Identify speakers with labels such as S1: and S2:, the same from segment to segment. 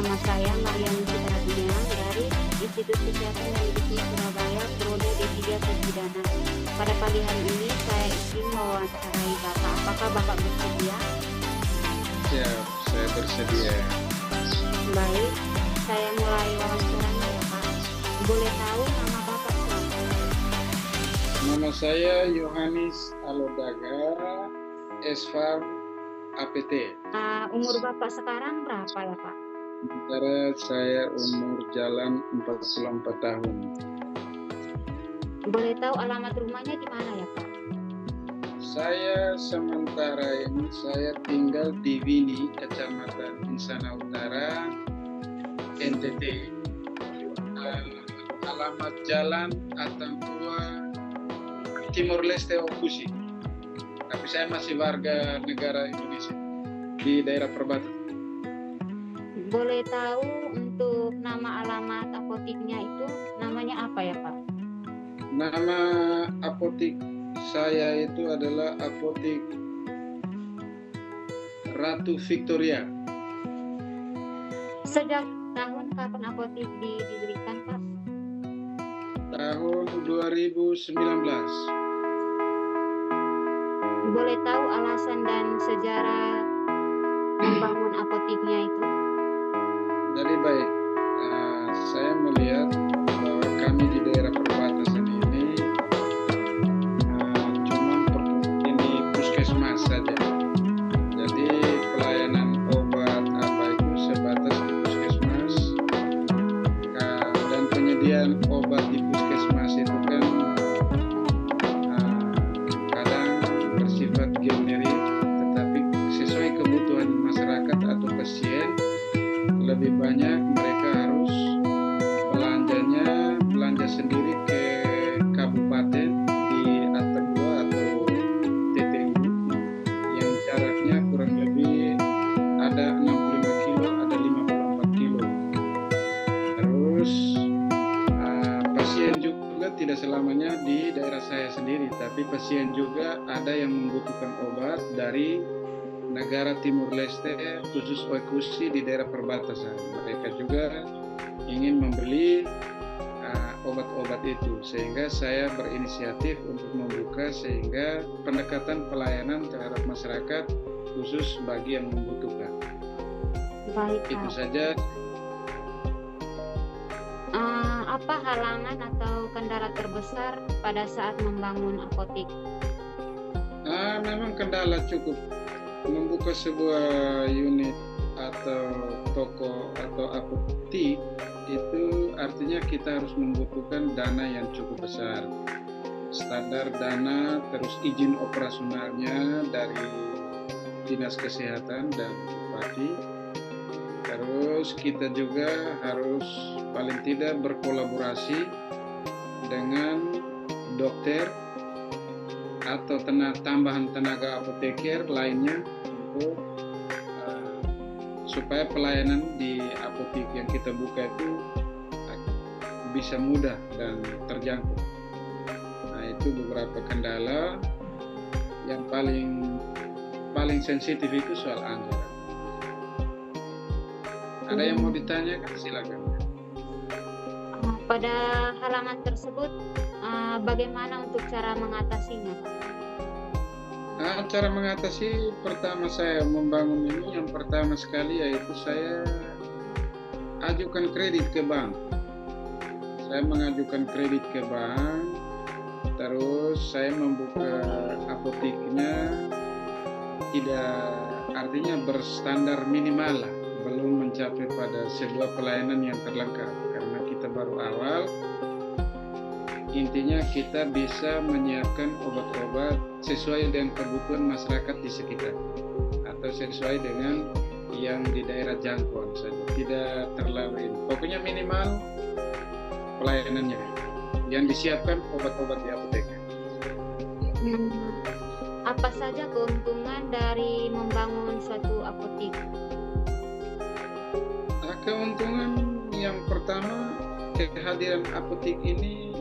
S1: nama saya Mariam Sutradunia dari Institut Kesehatan dan Medisnya Surabaya, Prode D3 Sarjana. Pada pagi hari ini saya ingin mewawancarai Bapak. Apakah Bapak bersedia?
S2: Siap, saya bersedia.
S1: Baik, saya mulai wawancaranya ya Pak. Boleh tahu nama Bapak siapa?
S2: Nama saya Yohanes Alodaga, S.Farm APT.
S1: Umur Bapak sekarang berapa ya Pak?
S2: Sementara saya umur jalan 44 tahun.
S1: Boleh tahu alamat rumahnya di mana ya Pak?
S2: Saya sementara ini saya tinggal di Wini, Kecamatan Insana Utara, NTT. Alamat jalan Atambua, Timor Leste, Okusi. Tapi saya masih warga negara Indonesia di daerah perbatasan.
S1: Boleh tahu untuk nama alamat apotiknya itu namanya apa ya Pak?
S2: Nama apotik saya itu adalah Apotik Ratu Victoria.
S1: Sejak tahun kapan apotik didirikan Pak?
S2: Tahun 2019.
S1: Boleh tahu alasan dan sejarah membangun apotiknya itu?
S2: Jadi baik, saya melihat bahwa kami di daerah perbatasan ini ini puskesmas saja. Jadi pelayanan obat apa itu sebatas di puskesmas, dan penyediaan obat di puskesmas itu kan kadang bersifat generik, tetapi sesuai kebutuhan masyarakat atau pasien. Lebih banyak mereka harus belanja sendiri ke kabupaten di Atambua atau TTU yang jaraknya kurang lebih ada 65 kilo, ada 54 kilo. Terus pasien juga tidak selamanya di daerah saya sendiri, tapi pasien juga ada yang membutuhkan obat dari negara Timur Leste, khusus Okusi di daerah perbatasan. Mereka juga ingin membeli obat-obat itu, sehingga saya berinisiatif untuk membuka sehingga pendekatan pelayanan terhadap masyarakat khusus bagi yang membutuhkan.
S1: Baik
S2: Itu
S1: Pak.
S2: saja.
S1: Apa halangan atau kendala terbesar pada saat membangun apotik?
S2: Memang kendala cukup. Membuka sebuah unit atau toko atau apotik itu artinya kita harus membutuhkan dana yang cukup besar. Standar dana, terus izin operasionalnya dari Dinas Kesehatan dan Bupati. Terus kita juga harus paling tidak berkolaborasi dengan dokter atau tambahan tenaga apoteker lainnya untuk supaya pelayanan di apotik yang kita buka itu bisa mudah dan terjangkau. Nah, itu beberapa kendala yang paling sensitif itu soal anggaran. Ada yang mau ditanyakan, silakan.
S1: Pada halangan tersebut, bagaimana untuk cara mengatasinya Pak?
S2: Cara mengatasi pertama saya membangun ini, yang pertama sekali yaitu saya ajukan kredit ke bank. Saya mengajukan kredit ke bank, terus saya membuka apotiknya tidak, artinya berstandar minimal lah, belum mencapai pada sebuah pelayanan yang terlengkap karena kita baru awal. Intinya kita bisa menyiapkan obat-obat sesuai dengan kebutuhan masyarakat di sekitar atau sesuai dengan yang di daerah jangkauan saja, tidak terlalu pokoknya minimal pelayanannya yang disiapkan obat-obat di apotek.
S1: Apa saja keuntungan dari membangun suatu apotik?
S2: Keuntungan yang pertama, kehadiran apotik ini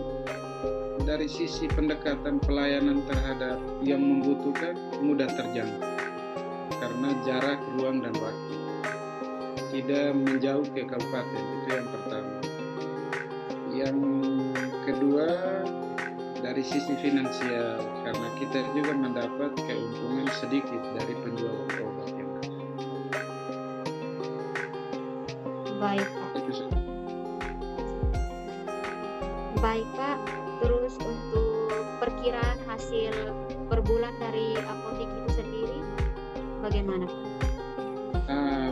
S2: dari sisi pendekatan pelayanan terhadap yang membutuhkan mudah terjangkau karena jarak, ruang, dan waktu. tidak menjauh ke kabupaten, itu yang pertama. Yang kedua, dari sisi finansial, karena kita juga mendapat keuntungan sedikit dari penjualan obat yang ada.
S1: Baik, Pak.
S2: Itu saja.
S1: Baik, Pak. Terus untuk perkiraan hasil per bulan dari apotek itu sendiri bagaimana, Pak?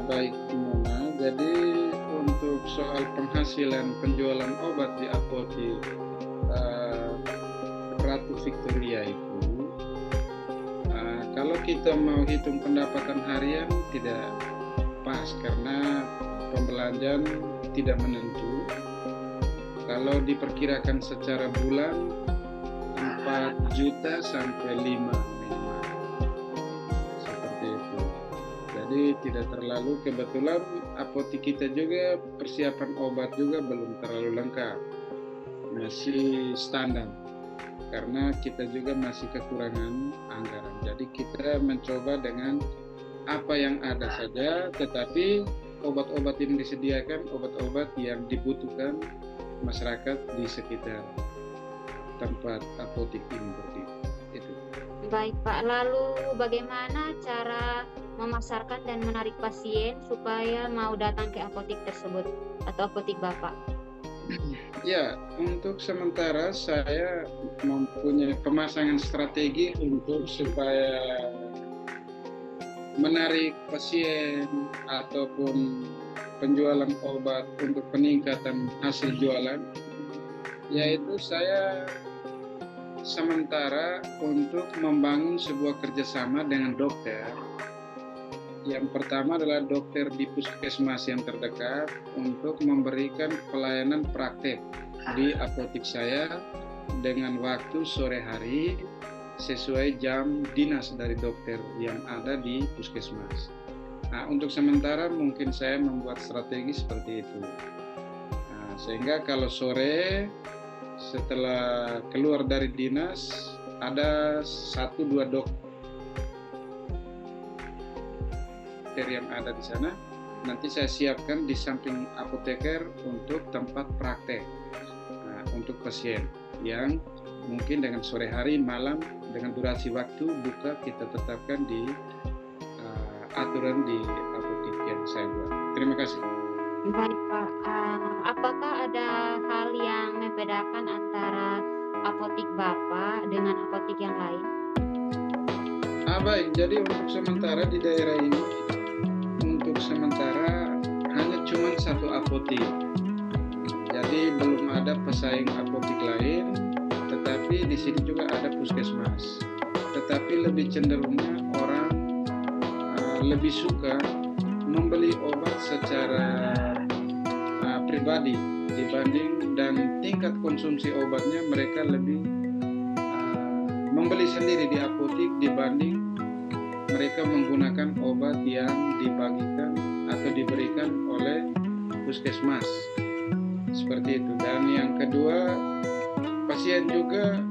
S2: Baik, Mona. Jadi untuk soal penghasilan penjualan obat di apotek Ratu Victoria itu, kalau kita mau hitung pendapatan harian tidak pas karena pembelanjaan tidak menentu. Kalau diperkirakan secara bulan 4 juta sampai 5 minimal. Seperti itu. Jadi tidak terlalu, kebetulan apotek kita juga persiapan obat juga belum terlalu lengkap. Masih standar. Karena kita juga masih kekurangan anggaran. Jadi kita mencoba dengan apa yang ada saja, tetapi obat-obat yang disediakan, obat-obat yang dibutuhkan masyarakat di sekitar tempat apotek ini berdiri. Itu.
S1: Baik, Pak. Lalu bagaimana cara memasarkan dan menarik pasien supaya mau datang ke apotek tersebut atau apotek Bapak?
S2: Ya, untuk sementara saya mempunyai pemasangan strategi untuk supaya menarik pasien ataupun penjualan obat untuk peningkatan hasil jualan, yaitu saya sementara untuk membangun sebuah kerjasama dengan dokter. Yang pertama adalah dokter di puskesmas yang terdekat untuk memberikan pelayanan praktek di apotek saya dengan waktu sore hari sesuai jam dinas dari dokter yang ada di puskesmas. Nah, untuk sementara mungkin saya membuat strategi seperti itu. Nah, sehingga kalau sore setelah keluar dari dinas ada 1-2 dokter yang ada di sana, nanti saya siapkan di samping apoteker untuk tempat praktek untuk pasien yang mungkin dengan sore hari, malam, dengan durasi waktu buka kita tetapkan di aturan di apotek yang saya buat. Terima kasih.
S1: Baik, Pak. Apakah ada hal yang membedakan antara apotek Bapak dengan apotek yang lain?
S2: Baik, jadi untuk sementara di daerah ini, untuk sementara hanya cuma satu apotek. Jadi belum ada pesaing apotek lain, tetapi di sini juga ada puskesmas. Tetapi lebih cenderungnya orang lebih suka membeli obat secara pribadi dibanding, dan tingkat konsumsi obatnya mereka lebih membeli sendiri di apotek dibanding mereka menggunakan obat yang dibagikan atau diberikan oleh puskesmas. Seperti itu. Dan yang kedua, pasien juga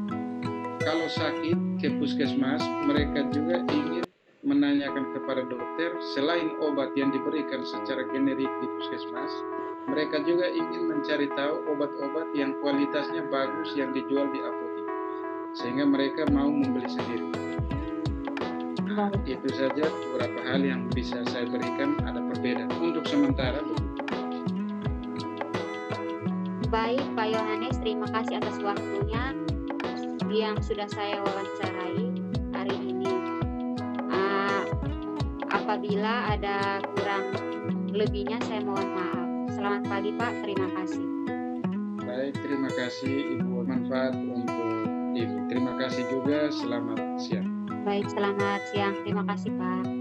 S2: kalau sakit ke puskesmas, mereka juga ingin menanyakan kepada dokter, selain obat yang diberikan secara generik di puskesmas, mereka juga ingin mencari tahu obat-obat yang kualitasnya bagus yang dijual di apotek, sehingga mereka mau membeli sendiri. Nah, itu saja beberapa hal yang bisa saya berikan, ada perbedaan untuk sementara.
S1: Baik, Pak Yohanes, terima kasih atas waktunya yang sudah saya wawancarai hari ini. Apabila ada kurang lebihnya, saya mohon maaf. Selamat pagi, Pak. Terima kasih.
S2: Baik, terima kasih Ibu, manfaat untuk Ibu. Terima kasih juga, selamat siang.
S1: Baik, selamat siang. Terima kasih, Pak.